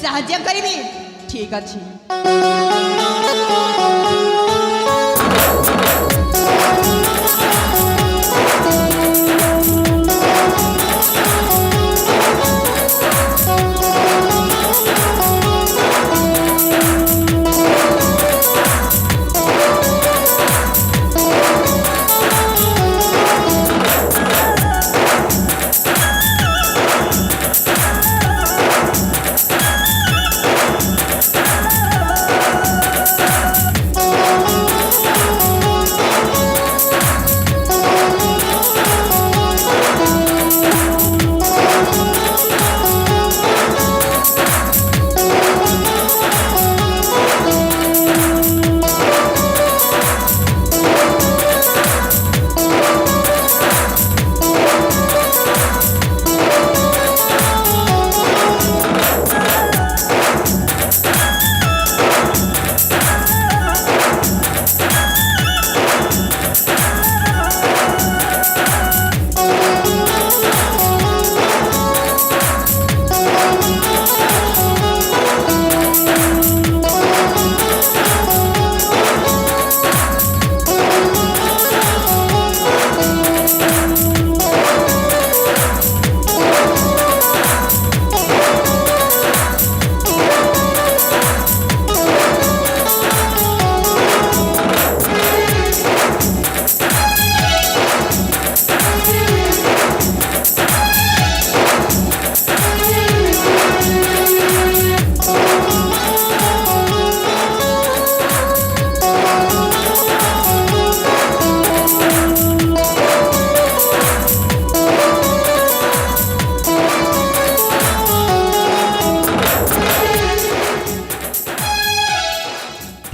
साहाय्य करिबी ठीक अछि।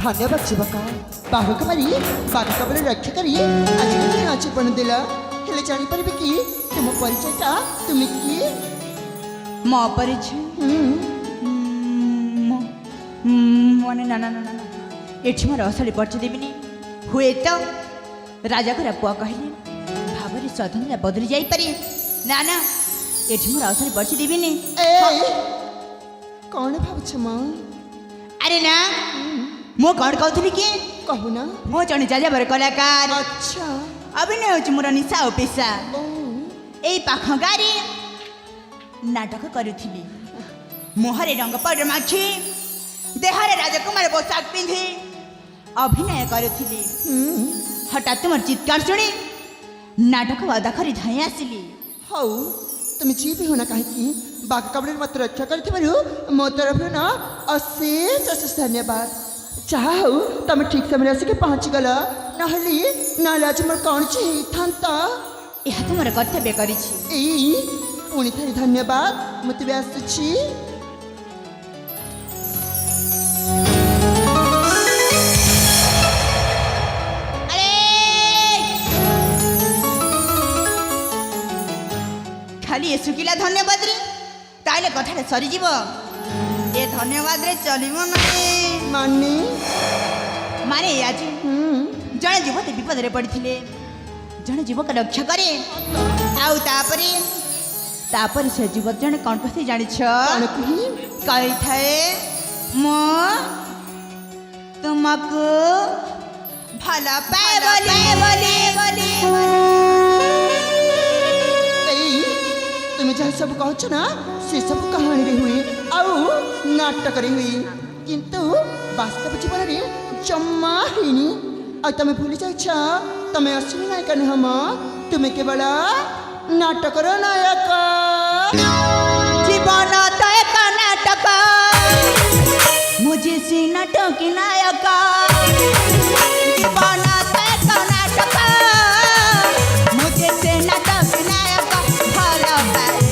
धन्यवाद शिवका बाहुक मारी बाहुकबर रक्षा करी आज नाचपण देला हेले जानी परबे कि तुम परिचयटा तुम किए मो परिचय मने ना ना ना ना एठी मोर असली परिचय देबिनी हुए तो राजा घर पुआ कहले भाबरे स्वतंत्र बदली जाई पारे ना ना एठी मोर असली परिचय देबिनी ए कौन भाबछ मां अरे ना मो कौन कहथुली कि कहू ना मो जने जाजाबर कलाकार अच्छा अभिनय होची मोर निशा ओ पेशा एई पाख गारी नाटक करुथिली मोहरे रंग पाउडर माखी देहरे राजकुमार पोशाक पिंधि अभिनय करुथिली हठात तुम चित्कार शुणी नाटक अदा करी धाई आसिली हौ तुम जी भी होना कहीं बाघ कबड़े मत रक्षा करते मो तरफ ना अशेष अशेष धन्यवाद चाह हूँ तुम ठीक समय आसिक पहुँची गल ना आज मोर कौन था यह तो मोर कर्तव्य करिछि पुणी थे धन्यवाद मत भी आसुची खाली ये सुखिला धन्यवाद रे ताइले कथाटा सरी जीव ए धन्यवाद रे चलिबो माने माने आज जड़े युवती विपद रे पड़िथिले जड़े युवक रक्षा करे आउ तापरे से युवक जड़े कौन कथि जानि छ कहि थाए मो तुमको भला पाए बोली तुम्हें जहाँ सब कह ना से सब कहानी रे हुई आउ नाटक रे हुई किंतु वास्तव जीवन में जम्मा हिनी आ तमें भूली जाइछ तमें असली नायक नुहम तुम्हें केवल नाटक नायक जीवन तो एक नाटक मुझे सी नाटक नायक जीवन तो एक नाटक मुझे से नाटक नायक भला पाए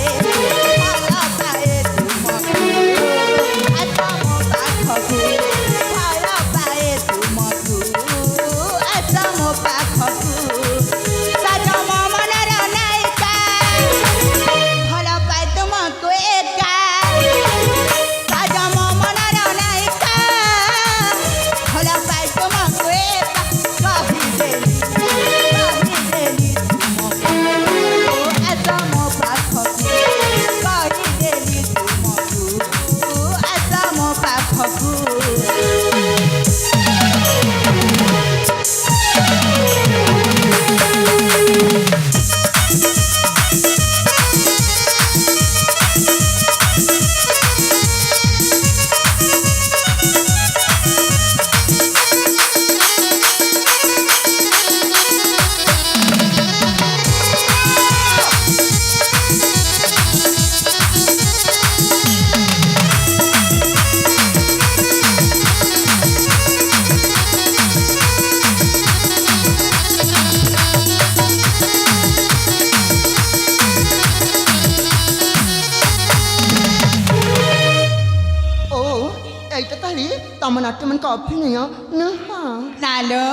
तम नाट्य मन का अभिनय नहा नालो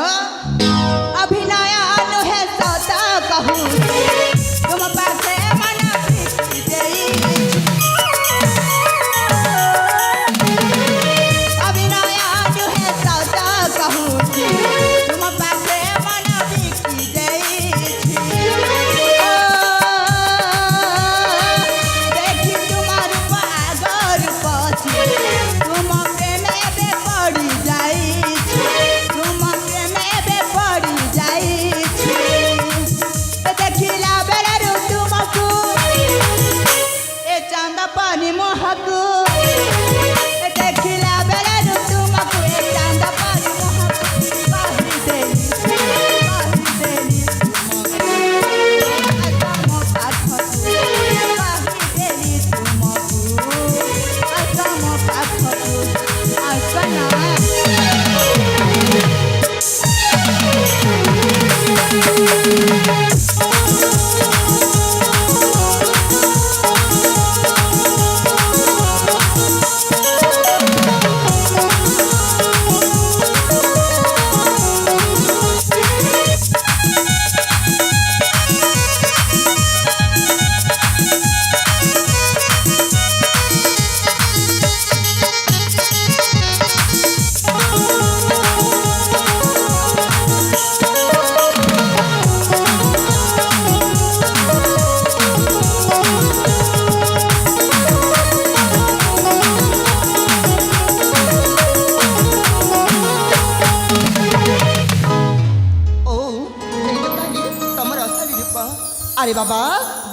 अभिनय नुहे सत कहूँ तुम पासे मन प्रीति देई अभिनय नुहे सत कहूँ तुम पासे मन प्रीति देई देखी तुम्हार पागर पछी तुम प्रेमे बे पड़ी जाई तुम प्रेमे बे पड़ी जाई देखिला बेलारू तुमको ए चांदा पानी मोहको देखिला बेलारू तुमको ए चांदा पानी मोहको बाही देली असमो पाखो बाही देली तुमको असमो पाखो असना अरे बाबा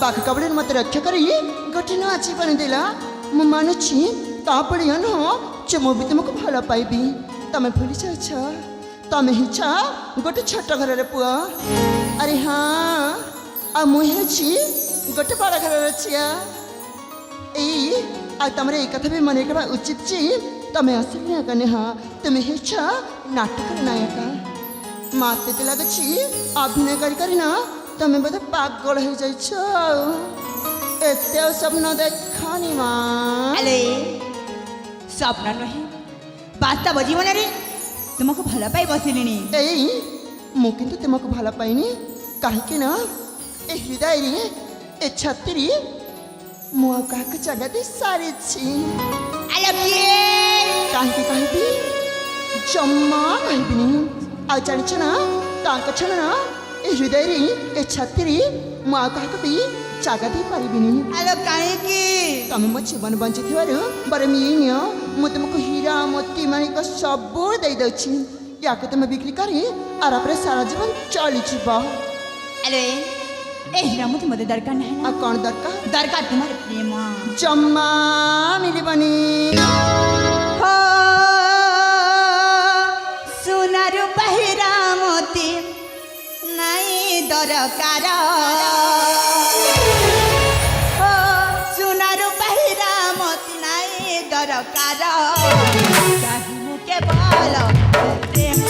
बाघ कबड़े मत रक्षा करी गोटे नाची बन देला मु मानुची तापड़ी अन जे मु भी तुमको भल पाइबी तमे भूली जाछ तमे हिचा गोटे छोट घर रे पुआ अरे हाँ आ मु हेची गोटे बड़ घर रे छिया ए आ तमरे एक कथा भी मने करबा उचित छी तमे असली कने हाँ तमे हिचा नाटक नायका माते ते लागछि अभिनय करी करी ना तमें बोधे पागल हो जाइछ एते स्वप्न देखानी माँ अले स्वप्न नहे वास्तव जीवन रे तुमको भल पाई बसिलिनी एई मु किंतु तुमको भल पाइनी काहे ना ए हृदय रे ए छाती मु आ काक जगह दे सारी छी अले के काहे कहबी जम्मा कहबिनी आ जानिछ ना तांक छना ए हृदय रे ए छाती रे मु आ काक भी जगह दे पारिबिनी अले काहे की तमे मो जीवन बंची थिवारु बरे मिनियो मु तुमको हीरा मोती माणिक सब दे दउछि याके तमे बिक्री करी आर अपरे सारा जीवन चली जीवा अरे ए हीरा मोती मते दरकार नहीं आ कौन दरकार तुम्हारे प्रेम जम्मा मिलिबनी हो सुनारु पहिरा मोती नहीं दरकार हो सुनारु पहिरा मोती नहीं दरकार काहे मुके बोल प्रेम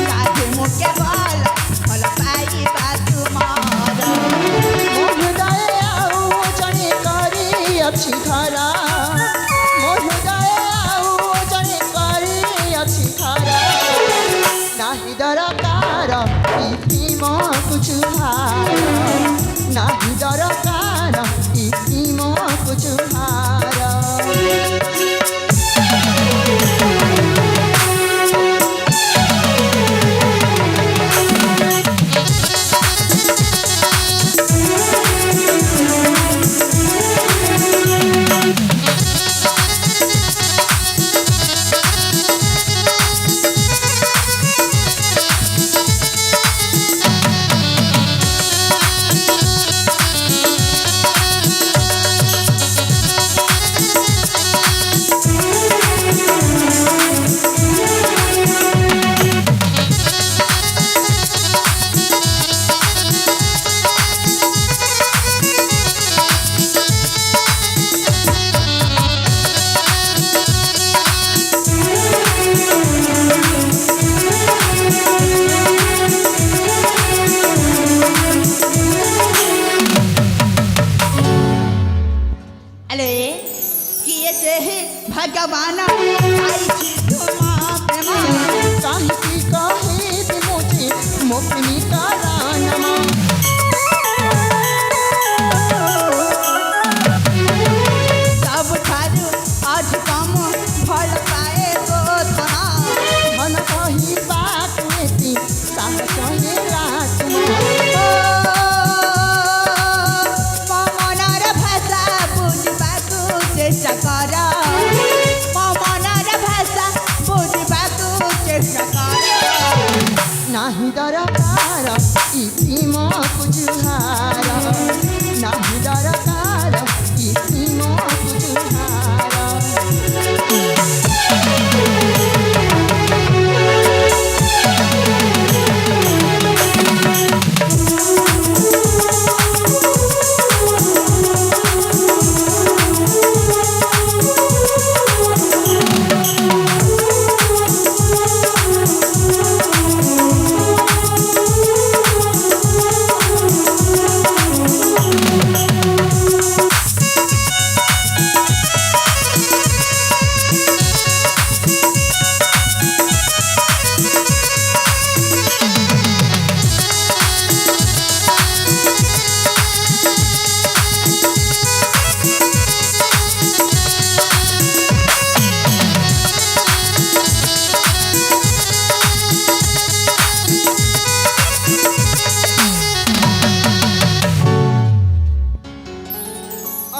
काहे मुके बोल भल पाइबा तुमार मो हृदय आउ जने करी अछि खरा मो हृदय आउ जने करी अछि खरा नाही दरकार ई प्रेम कुछ हार नाही दरकार ई प्रेम कुछ हार किए से ही भगवान आईछि तुमा प्रेम काहे दे मोचे मो प्रेमिका रानमा सब ठारू आज कम भल पाए गो धना मन कही बात एती साहस हे रातमा ममनार भाषा बुझबाकु चेष्टा कर ममनार भाषा बुझबाकु चेष्टा कर नाही दरकार ई प्रेम कुजुहार नाही दरकार ई प्रेम कुजुहार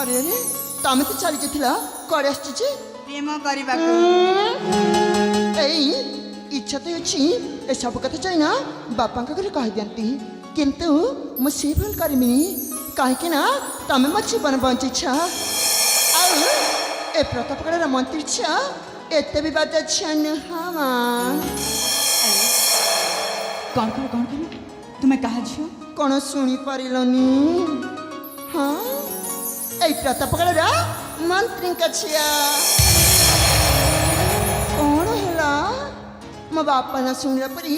अरे अरे तमे तो चली जाइथिला करे आछी प्रेम କରିବାକୁ एई इच्छा तो अछि ए सब कथा चाहिना बापा का घरे कह दियंती किंतु मु से भूल करमी काहे कि ना तमे म जीवन बंची छ आ ए प्रतापगढ़ मंत्री छ एते भी बात छन हामा कौन करो तुम्हें कहा झियो कोन सुनी परिलनी हां ए प्रतापगढ़ मंत्री का छिया कौन होला मो बापा ना सुनला परी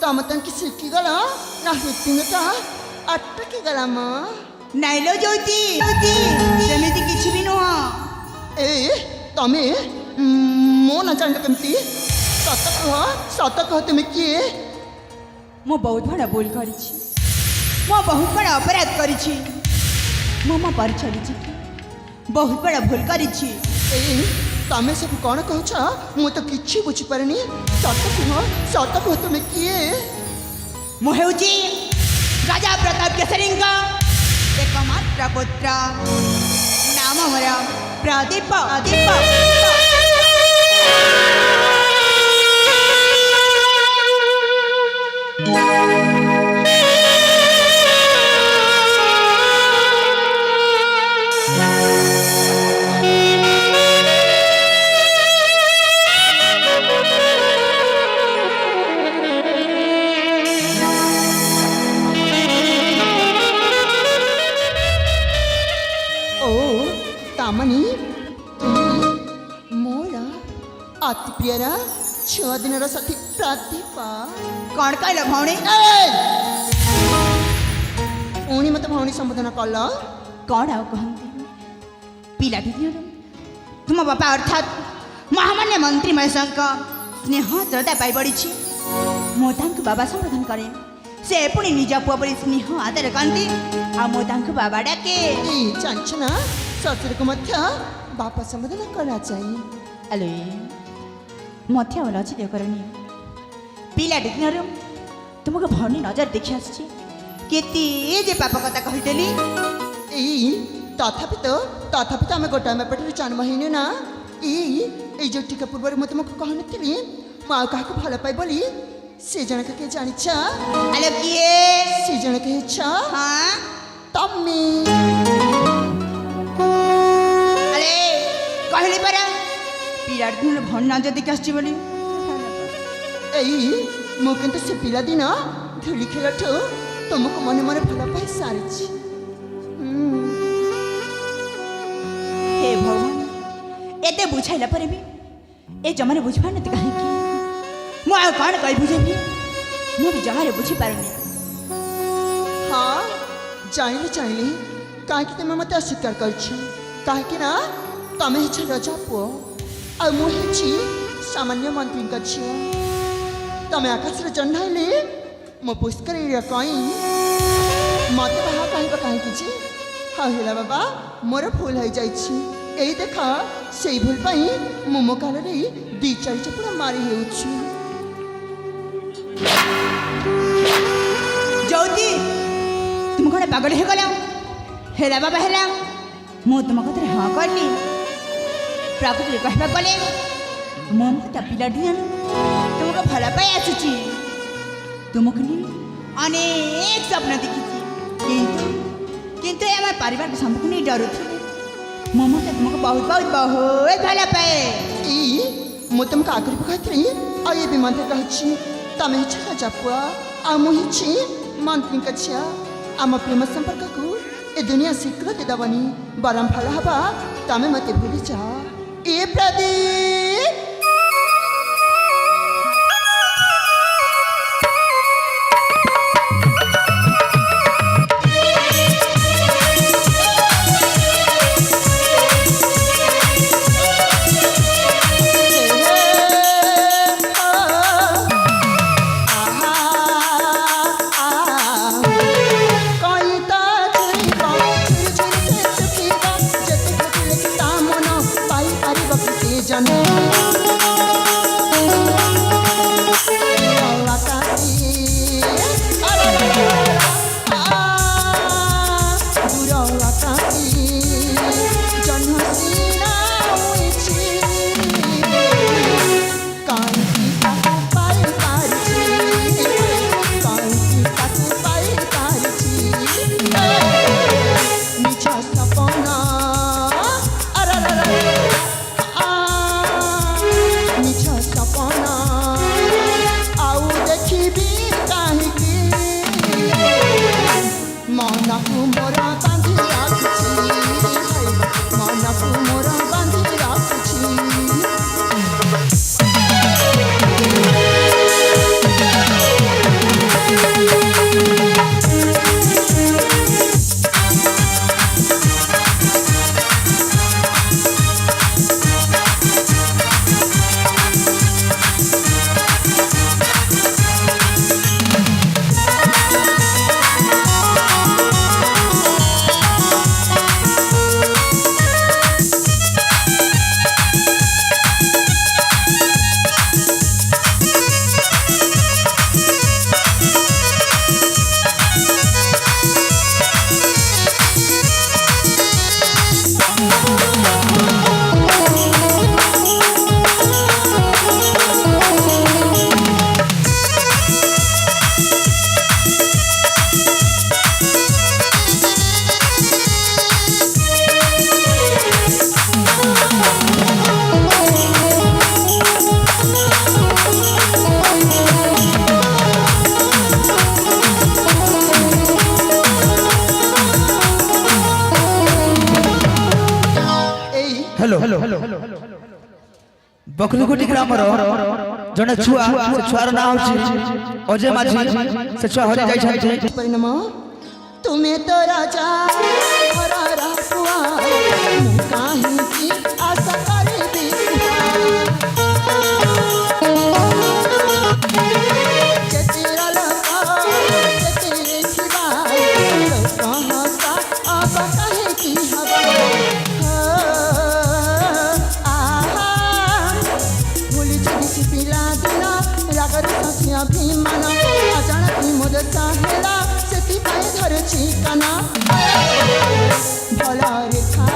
तम तन की सिक्की गला ना हिटिंग का अटकी गला म नाइलो ज्योति सेमिति किछि भी नुह ए तमे मो ना जान केमती सत कह तुम किए मो बहुत बड़ा भूल करिछि मो बहुत बड़ा अपराध करिछि मो पर चलिछि बहुत बड़ा भूल करिछि ए तमे सब कौन कहछ मु तो किछि बुझी परनी सत कह तुम किए मो हेउछि राजा प्रताप केसरींका एकमात्र पुत्र नाम मोर प्रदीप तामनी मोरा अति प्रियरा 6 दिन साथी प्रदीपा कौन कहल भौणी पुणी मत भौणी संबोधन कल कौन आउ कहती पिलाटी दियो तुम बापा अर्थात महामान्य मंत्री महेशंक स्नेह श्रद्धा पाई पड़ी मो बाबा संबोधन करे से पुणी निज पुआ परी स्नेह आदर करती आ मो बाबा डाके जांच ना ससुर को मध्य बापा संबोधन करना चाहिए अले मध्य लज्जित करनी पिलाटी दिन तुमको भौणी नजर देखी आसी केते जे पाप कथा कहीदेली तथापि तो आम गोटाए पेटर जन्म होने ना ये जो टीका पूर्व मैं तुमको कहनी मुझे क्या भल पाए बोली से जनक के जानी अले किए से जनक हाँ तम्मी अरे कहली परा पिलाट दिन भौणी नजर देखी आसी बोली मु किंतु से पिला दिन धूली खेल तुमको मन मन भल पाई सारी हे भगवान एते बुझाइला पर भी ए जमाने बुझिपार न कहीं कि मु आ कौन कहि बुझेबी मु भी जमाने बुझी पारुनी हाँ जाइली कहीं तुम मत अस्वीकार कर ତମେ ହେଇଛ ରଜା ପୁଅ ଆଉ ମୁଁ ହେଇଛି ସାମାନ୍ୟ ମନ୍ତ୍ରୀଙ୍କ ଝିଅ। ତମେ ଆକାଶରେ ଜହ୍ନାଇଲେ ମୋ ପୁଷ୍କରିଣୀର କଇଁ ମତେ ବାହା କହିବ କାହିଁକି ଯେ? ହଁ ହେଲା ବାବା, ମୋର ଭୁଲ ହେଇଯାଇଛି। ଏଇ ଦେଖ, ସେଇ ଭୁଲ ପାଇଁ ମୁଁ ମୋ କାଳରେ 2-4 ଚପୁଡ଼ା ମାରି ହେଉଛି। ଜ୍ୟୋତି, ତୁମ କ'ଣ ପାଗଳ ହେଇଗଲ? ହେଲା ବାବା ହେଲା, ମୁଁ ତୁମ କଥାରେ ହଁ କଲି। ପ୍ରକୃତିରେ କହିବାକୁ ଗଲେ ମୋ ମୁହଁଟା ପିଲାଟି ତୁମକୁ ଭଲ ପାଇ ଆସୁଛି। ତୁମକୁ ନେଇ ଅନେକ ସ୍ୱପ୍ନ ଦେଖିଛି, କିନ୍ତୁ ଆମ ପାରିବାରିକ ସମ୍ପର୍କ ନେଇ ଡରୁଥିଲି। ମୋ ମୁହଁଟା ତୁମକୁ ବହୁତ ବହୁତ ବହୁତ ଭଲ ପାଏ। ମୁଁ ତୁମକୁ ଆଗରୁ କହିଥିଲି ଆଉ ଏବେ ମଧ୍ୟ କହିଛି, ତମେ ହେଇଛ ରାଜା ପୁଅ ଆଉ ମୁଁ ହେଇଛି ମନ୍ତ୍ରୀଙ୍କ ଝିଅ। ଆମ ପ୍ରେମ ସମ୍ପର୍କକୁ ଏ ଦୁନିଆ ସ୍ୱୀକୃତି ଦେବନି, ବରଂ ଭଲ ହବ ତମେ ମତେ ଭୁଲିଯାଅ। ଏ ପ୍ରଦୀପ, बकरीगुटी ग्रामर जने छुआ से छुआर ना होछि अजय माझी से छुआ हरि जाई छथि। परिणाम तुम्हें तो राजा हरा रहुआ मु काहे की आशा करे बिहुआ चेतिरा लगा चेतिरे खिबा तो कहां सा अब काहे की हवा अभिमान अजाणती मोद साहेला से धरची काना भल रेखा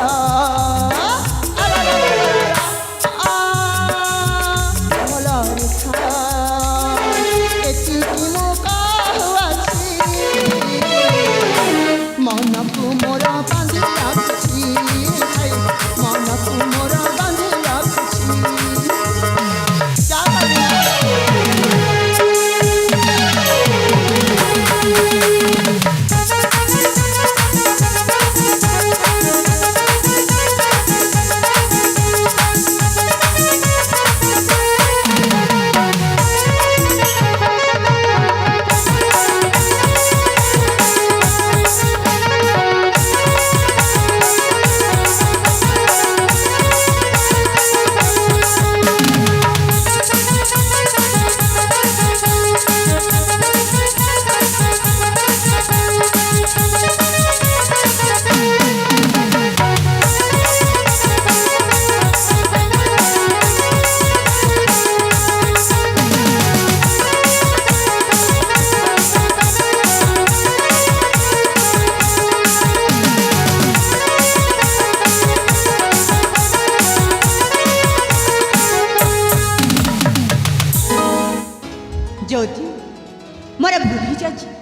मोर भूल हो जाए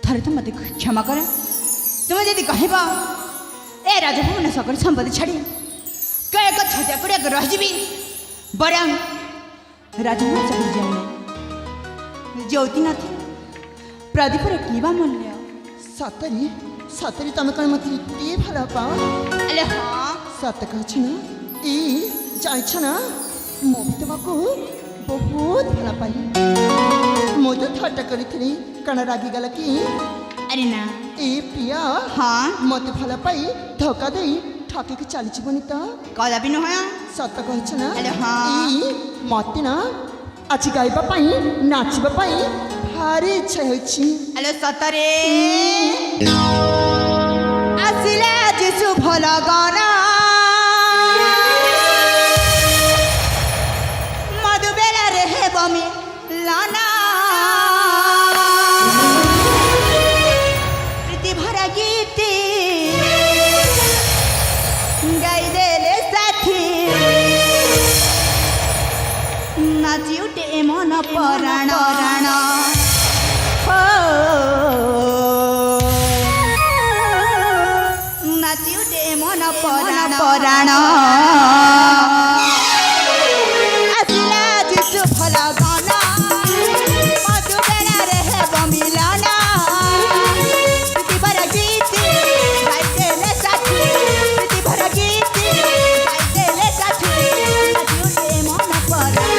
थरे तो मत क्षमा कर तुम जदि कह ए राजभवन सकल संपत्ति छाड़ी कह एक छजा कुड़िया रही बरং राजभवन चली जाए ज्योति नाथ प्रदीप की मूल्य सतरी सतरी तुम कौन मत ये भल पाओ अरे हाँ सत कह ना ई जाइछ ना मो तुमको बहुत भल पाई मो तो थट्टा करी कण रागी गला कि अरे ना ए प्रिया हाँ मत भल पाई धोखा दे ठके के चली जीवनी तो कदा भी नुह सत कह ना अरे हाँ ई मत ना आज गाइबा पाई नाचिबा पाई भारी इच्छा होइछि अरे सतरे आसिले आज शुभ लगना मधुबेला रे हेबमी लाना प्रीति भरा गीत गाई देले साथी नाची उठे मन पराण नाची उठे मन पराण आसिला जिसु भल गाना मधुबेला रे हेब मिलाना प्रीति भरा गीत गाई देले साथी प्रीति भरा गीत गाई देले साथी नाची उठे मन पराण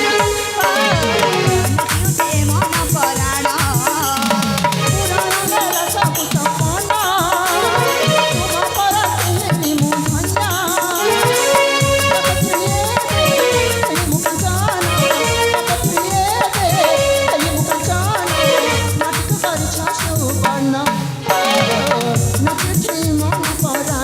नाची उठे मन पराण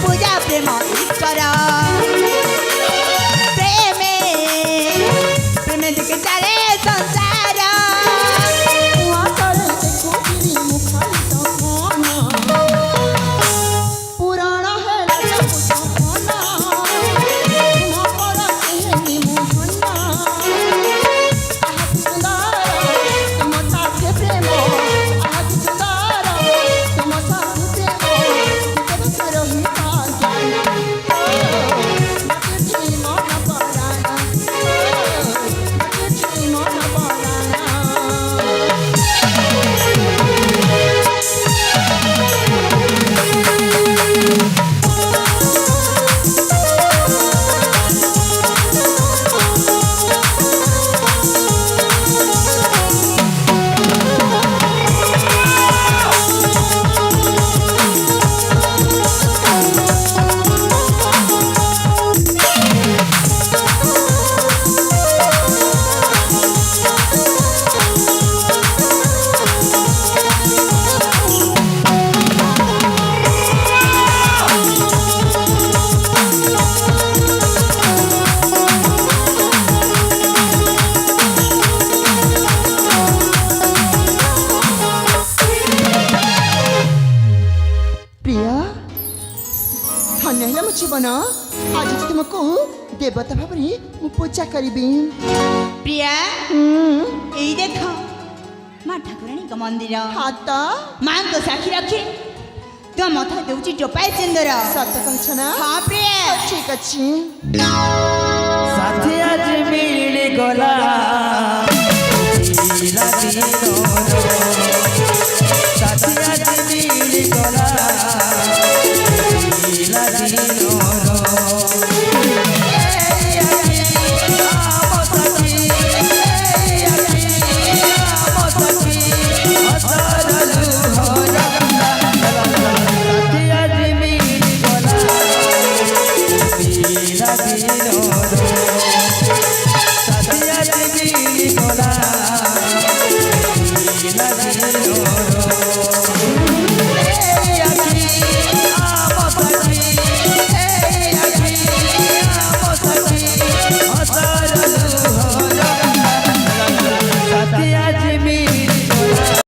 पूजा प्रेम ईश्वर प्रेमे प्रेमे दिखे चले संसार पुराण है जीवन आज तुमको देवता भाव में पूजा करी प्रिया यही देख माँ ठाकुराणी का मंदिर हाथ माँ को साक्षी रखी ତୋ ମଥା ଦେଉଛି ଟୋପାଏ ସିନ୍ଦୁର ସତ କହୁଛ ନା ହଁ ପ୍ରିୟ ଠିକ ଅଛି